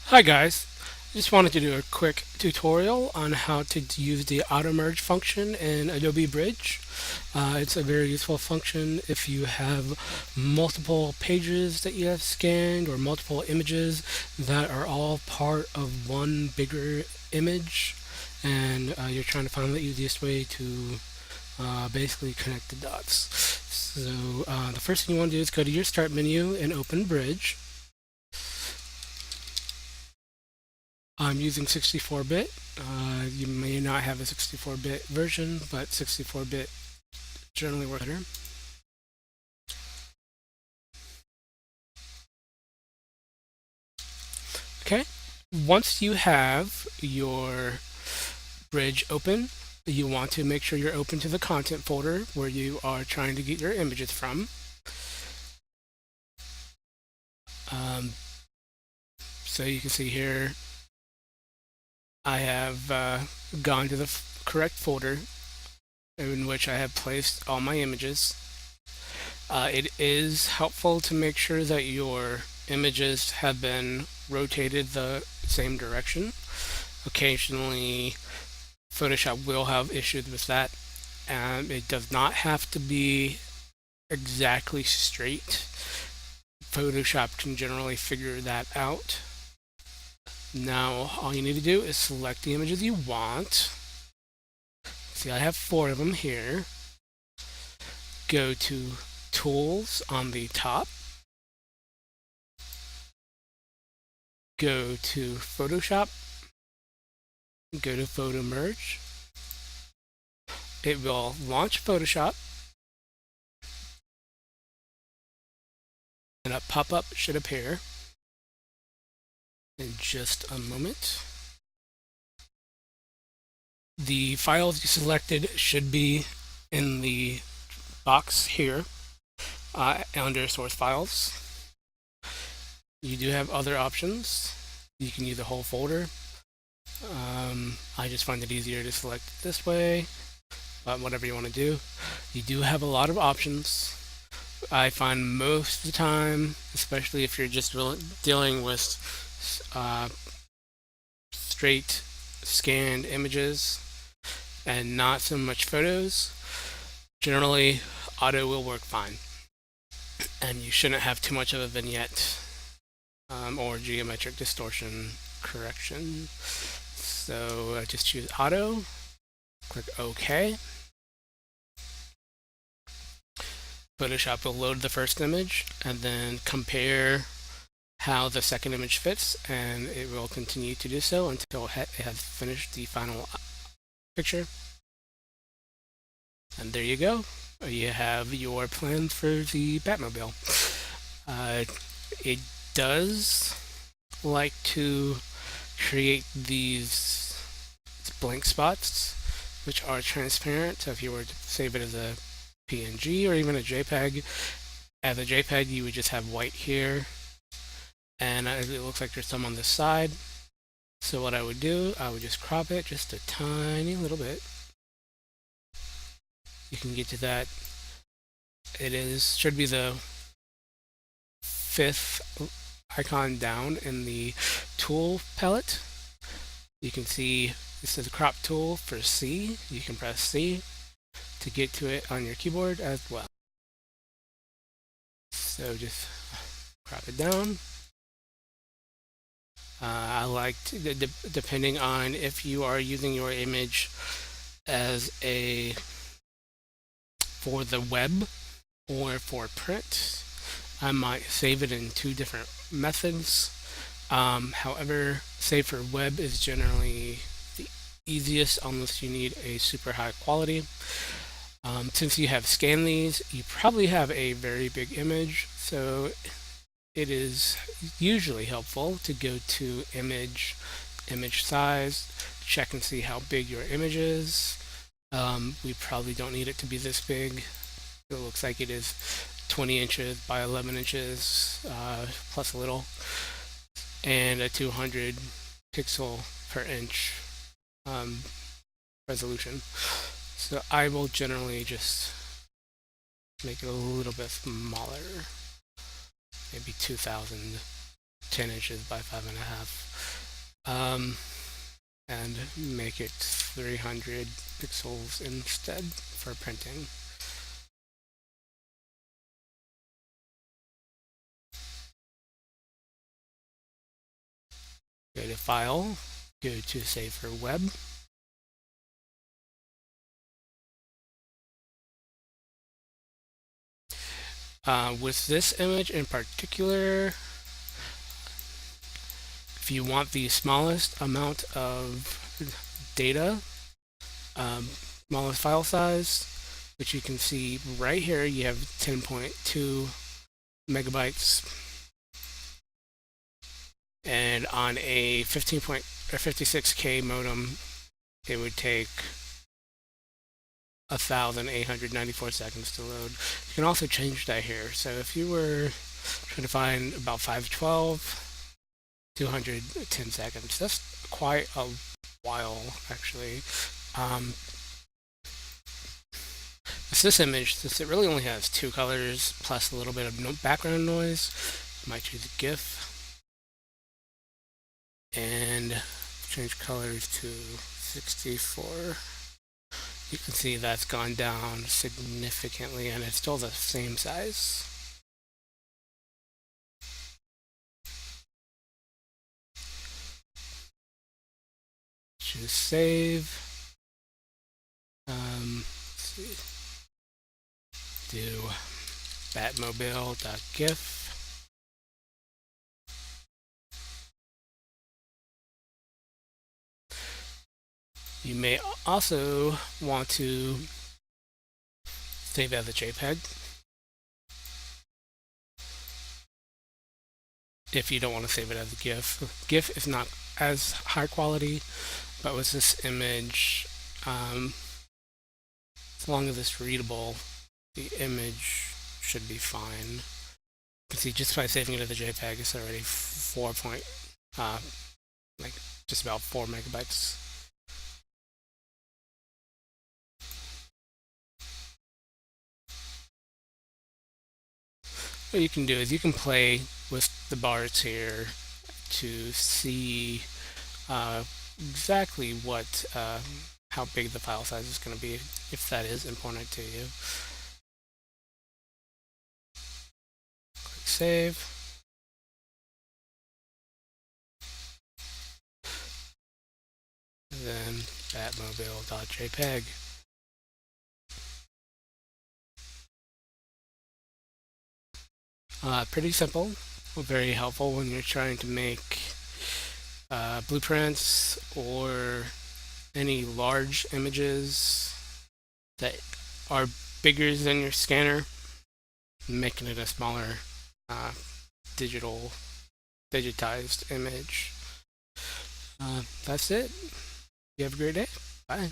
Hi guys, just wanted to do a quick tutorial on how to use the Automerge function in Adobe Bridge. It's a very useful function if you have multiple pages that you have scanned or multiple images that are all part of one bigger image, and you're trying to find the easiest way to basically connect the dots. So the first thing you want to do is go to your Start menu and open Bridge. I'm using 64-bit. You may not have a 64-bit version, but 64-bit generally works better. Okay. Once you have your bridge open, you want to make sure you're open to the content folder where you are trying to get your images from. Um, so you can see here, I have gone to the correct folder in which I have placed all my images. It is helpful to make sure that your images have been rotated the same direction. Occasionally, Photoshop will have issues with that, and it does not have to be exactly straight. Photoshop can generally figure that out. Now, all you need to do is select the images you want. See, I have 4 of them here. Go to Tools on the top. Go to Photoshop. Go to Automerge. It will launch Photoshop, and a pop-up should appear in just a moment. The files you selected should be in the box here under source files. You do have other options. You can use a whole folder. I just find it easier to select it this way, but whatever you want to do. You do have a lot of options. I find most of the time, especially if you're just dealing with straight scanned images and not so much photos, generally auto will work fine. And you shouldn't have too much of a vignette or geometric distortion correction. So just choose auto, click OK. Photoshop will load the first image and then compare how the second image fits, and it will continue to do so until it has finished the final picture. And there you go. You have your plan for the Batmobile. It does like to create these blank spots, which are transparent. So if you were to save it as a PNG or even a JPEG, as a JPEG, you would just have white here, and it looks like there's some on this side. So what I would do, I would just crop it just a tiny little bit. You can get to that. Should be the 5th icon down in the tool palette. You can see this is a crop tool for C. You can press C to get to it on your keyboard as well. So just crop it down. I like to, depending on if you are using your image as for the web or for print, I might save it in 2 different methods. However, save for web is generally the easiest unless you need a super high quality. Since you have scanned these, you probably have a very big image, so it is usually helpful to go to image size, check and see how big your image is. We probably don't need it to be this big. It looks like it is 20 inches by 11 inches plus a little, and a 200 pixel per inch resolution. So I will generally just make it a little bit smaller, maybe 2000. 10 inches by 5.5, and make it 300 pixels instead for printing. Go to File, go to Save for Web. With this image in particular, if you want the smallest amount of data, smallest file size, which you can see right here, you have 10.2 megabytes. And on a 56K modem, it would take 1,894 seconds to load. You can also change that here. So if you were trying to find about 512, 210 seconds. That's quite a while, actually. This image, since it really only has two colors plus a little bit of background noise, I might choose a GIF and change colors to 64. You can see that's gone down significantly, and it's still the same size. Choose save. Let's see. Do batmobile.gif. You may also want to save as a JPEG if you don't want to save it as a GIF. GIF is not as high quality, but with this image, as long as it's readable, the image should be fine. You can see just by saving it as a JPEG, it's already just about 4 megabytes. What you can do is you can play with the bars here to see exactly how big the file size is going to be, if that is important to you. Click save. Then batmobile.jpg. Pretty simple, very helpful when you're trying to make blueprints or any large images that are bigger than your scanner, making it a smaller digitized image. That's it. You have a great day. Bye.